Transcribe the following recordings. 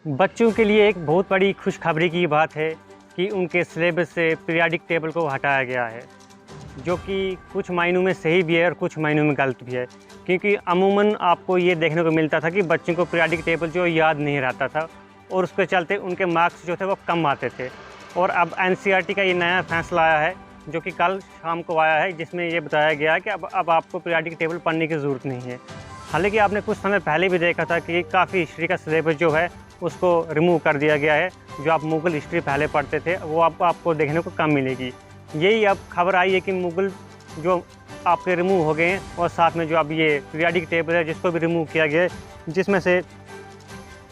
बच्चों के लिए एक बहुत बड़ी खुशखबरी की बात है कि उनके सिलेबस से पीरियाडिक टेबल को हटाया गया है, जो कि कुछ मायनों में सही भी है और कुछ मायनों में गलत भी है। क्योंकि अमूमन आपको ये देखने को मिलता था कि बच्चों को पीरियाडिक टेबल जो याद नहीं रहता था और उसके चलते उनके मार्क्स जो थे वो कम आते थे। और अब एनसीईआरटी का ये नया फैसला आया है, जो कि कल शाम को आया है, जिसमें ये बताया गया है कि अब आपको पीरियाडिक टेबल पढ़ने की ज़रूरत नहीं है। हालाँकि आपने कुछ समय पहले भी देखा था कि काफ़ी हिस्ट्री का सिलेबस जो है उसको रिमूव कर दिया गया है। जो आप मुग़ल हिस्ट्री पहले पढ़ते थे वो अब आपको देखने को कम मिलेगी। यही अब खबर आई है कि मुग़ल जो आपके रिमूव हो गए हैं और साथ में जो अब ये पीरियाडिक टेबल है जिसको भी रिमूव किया गया है, जिसमें से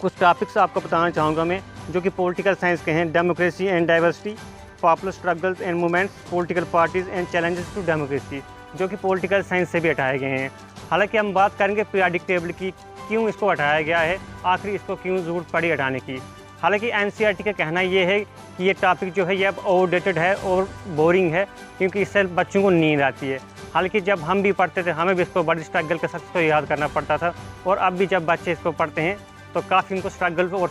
कुछ टॉपिक्स आपको बताना चाहूँगा मैं, जो कि पॉलिटिकल साइंस के हैं। Democracy and diversity, popular struggles and movements, political parties and challenges to democracy, जो कि पॉलिटिकल साइंस से भी हटाए गए हैं। हालाँकि हम बात करेंगे पीरियाडिक टेबल की, क्यों इसको हटाया गया है, आखिर इसको क्यों ज़रूरत पड़ी हटाने की। हालाँकि एनसीईआरटी का कहना ये है कि ये टॉपिक जो है ये अब आउटडेटेड है और बोरिंग है, क्योंकि इससे बच्चों को नींद आती है। हालाँकि जब हम भी पढ़ते थे हमें भी इसको बड़ी स्ट्रगल के साथ इसको याद करना पड़ता था, और अब भी जब बच्चे इसको पढ़ते हैं तो काफ़ी उनको स्ट्रगल और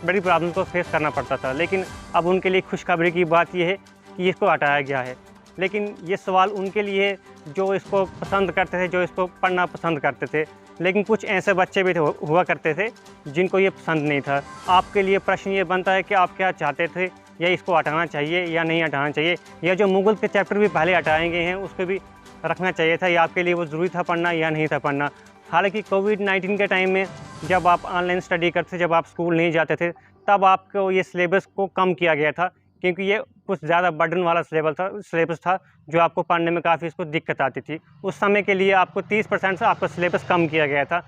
बड़ी प्रॉब्लम को फेस करना पड़ता था। लेकिन अब उनके लिए खुशखबरी की बात ये है कि इसको हटाया गया है। लेकिन ये सवाल उनके लिए जो इसको पसंद करते थे, जो इसको पढ़ना पसंद करते थे। लेकिन कुछ ऐसे बच्चे भी हुआ करते थे जिनको ये पसंद नहीं था। आपके लिए प्रश्न ये बनता है कि आप क्या चाहते थे, या इसको हटाना चाहिए या नहीं हटाना चाहिए, या जो मुग़ल के चैप्टर भी पहले हटाए गए हैं उसको भी रखना चाहिए था, या आपके लिए वो ज़रूरी था पढ़ना या नहीं था पढ़ना। हालाँकि कोविड-19 के टाइम में जब आप ऑनलाइन स्टडी करते थे, जब आप स्कूल नहीं जाते थे, तब आपको ये सिलेबस को कम किया गया था, क्योंकि ये कुछ ज़्यादा बर्डन वाला सिलेबस था जो आपको पढ़ने में काफ़ी इसको दिक्कत आती थी। उस समय के लिए आपको 30% से आपका सिलेबस कम किया गया था।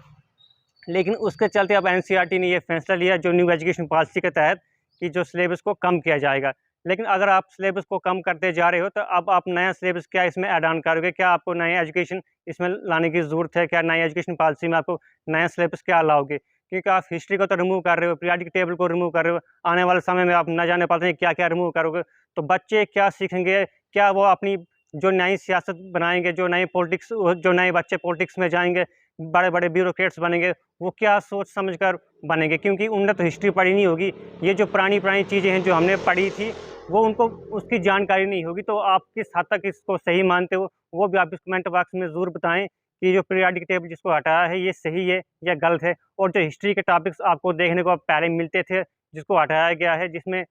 लेकिन उसके चलते अब एनसीईआरटी ने ये फैसला लिया, जो न्यू एजुकेशन पॉलिसी के तहत, कि जो सिलेबस को कम किया जाएगा। लेकिन अगर आप सिलेबस को कम करते जा रहे हो तो अब आप नया सिलेबस क्या इसमें ऐड ऑन करोगे? क्या आपको नया एजुकेशन इसमें लाने की ज़रूरत है? क्या नई एजुकेशन पॉलिसी में आपको नया सिलेबस क्या लाओगे? क्योंकि आप हिस्ट्री को तो रिमूव कर रहे हो, पीरियाडिक टेबल को रिमूव कर रहे हो, आने वाले समय में आप न जाने पाते हैं क्या-क्या रिमूव करोगे। तो बच्चे क्या सीखेंगे? क्या वो अपनी जो नई सियासत बनाएँगे, जो नए बच्चे पॉलिटिक्स में जाएँगे, बड़े-बड़े ब्यूरोक्रेट्स बनेंगे, वो क्या सोच समझ कर बनेंगे? क्योंकि उन्होंने तो हिस्ट्री पढ़ी नहीं होगी। ये जो पुरानी-पुरानी चीज़ें हैं जो हमने पढ़ी थी, वो उनको उसकी जानकारी नहीं होगी। तो आप किस हद तक इसको सही मानते हो, वो भी आप इस कमेंट बॉक्स में ज़रूर बताएँ कि जो पीरियाडिक टेबल जिसको हटाया है, ये सही है या गलत है। और जो हिस्ट्री के टॉपिक्स आपको देखने को अब पहले मिलते थे, जिसको हटाया गया है, जिसमें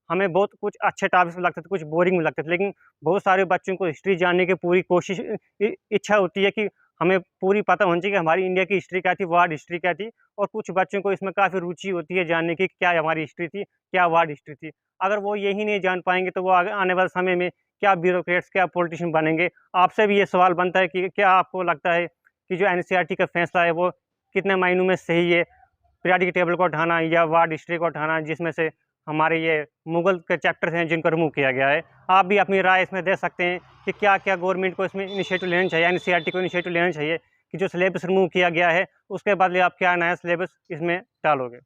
हमें बहुत कुछ अच्छे टॉपिक्स लगते थे, कुछ बोरिंग भी लगते थे। लेकिन बहुत सारे बच्चों को हिस्ट्री जानने की पूरी कोशिश इच्छा होती है कि हमें पूरी पता होनी चाहिए कि हमारी इंडिया की हिस्ट्री क्या थी, वर्ल्ड हिस्ट्री क्या थी। और कुछ बच्चों को इसमें काफ़ी रुचि होती है जानने की, क्या हमारी हिस्ट्री थी, क्या वर्ल्ड हिस्ट्री थी। अगर वो यही नहीं जान पाएँगे तो वो आगे आने वाले समय में क्या ब्यूरोक्रेट्स, क्या पॉलिटिशियन बनेंगे। आपसे भी ये सवाल बनता है कि क्या आपको लगता है कि जो एनसीईआरटी का फैसला है वो कितने मायनों में सही है? पीरियाडिक टेबल को हटाना या वर्ल्ड हिस्ट्री को हटाना, जिसमें से हमारे ये मुग़ल के चैप्टर्स हैं जिनको रिमूव किया गया है। आप भी अपनी राय इसमें दे सकते हैं कि क्या-क्या गवर्नमेंट को इसमें इनिशिएटिव लेना चाहिए, एनसीईआरटी को इनिशिएटिव लेना चाहिए कि जो सिलेबस रिमूव किया गया है, उसके बदले आप क्या नया सिलेबस इसमें डालोगे।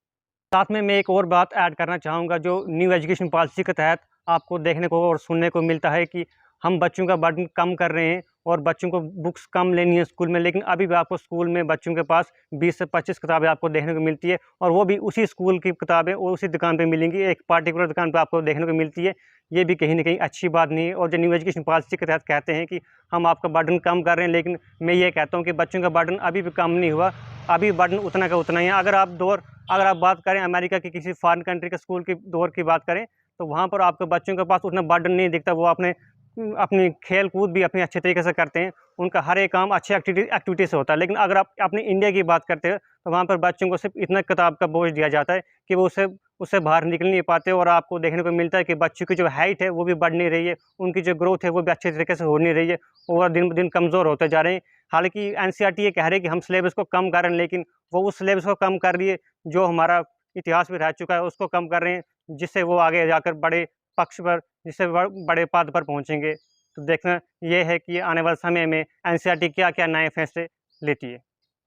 साथ में मैं एक और बात ऐड करना चाहूँगा, जो न्यू एजुकेशन पॉलिसी के तहत आपको देखने को और सुनने को मिलता है कि हम बच्चों का बर्डन कम कर रहे हैं और बच्चों को बुक्स कम लेनी है स्कूल में। लेकिन अभी भी आपको स्कूल में बच्चों के पास 20 से 25 किताबें आपको देखने को मिलती है, और वो भी उसी स्कूल की किताबें और उसी दुकान पे मिलेंगी, एक पार्टिकुलर दुकान पे आपको देखने को मिलती है। ये भी कहीं न कहीं अच्छी बात नहीं है। और जो न्यू एजुकेशन पॉलिसी के तहत कहते हैं कि हम आपका बर्डन कम कर रहे हैं, लेकिन मैं ये कहता हूँ कि बच्चों का बर्डन अभी भी कम नहीं हुआ, अभी बर्डन उतना का उतना ही है। अगर आप बात करें अमेरिका की किसी फॉरेन कंट्री के स्कूल की दौर की बात करें, तो वहाँ पर आपके बच्चों के पास उतना बर्डन नहीं दिखता। वो अपनी खेल-कूद भी अपने अच्छे तरीके से करते हैं। उनका हर एक काम अच्छे एक्टिविटी से होता है। लेकिन अगर आप अपनी इंडिया की बात करते हैं, तो वहाँ पर बच्चों को सिर्फ़ इतना किताब का बोझ दिया जाता है कि वो उससे बाहर निकल नहीं पाते, और आपको देखने को मिलता है कि बच्चों की जो हाइट है वो भी बढ़ नहीं रही है, उनकी जो ग्रोथ है वो भी अच्छे तरीके से हो नहीं रही है, और दिन-ब-दिन कमज़ोर होते जा रहे हैं। हालाँकि एनसीईआरटी ये कह रही है कि हम सिलेबस को कम कर रहे हैं, लेकिन वो उस सिलेबस को कम कर रही है जो हमारा इतिहास में रह चुका है, उसको कम कर रहे हैं, जिससे वो आगे जाकर जिससे बड़े पद पर पहुँचेंगे। तो देखना ये है कि आने वाले समय में एनसीईआरटी क्या-क्या नए फैसले लेती है।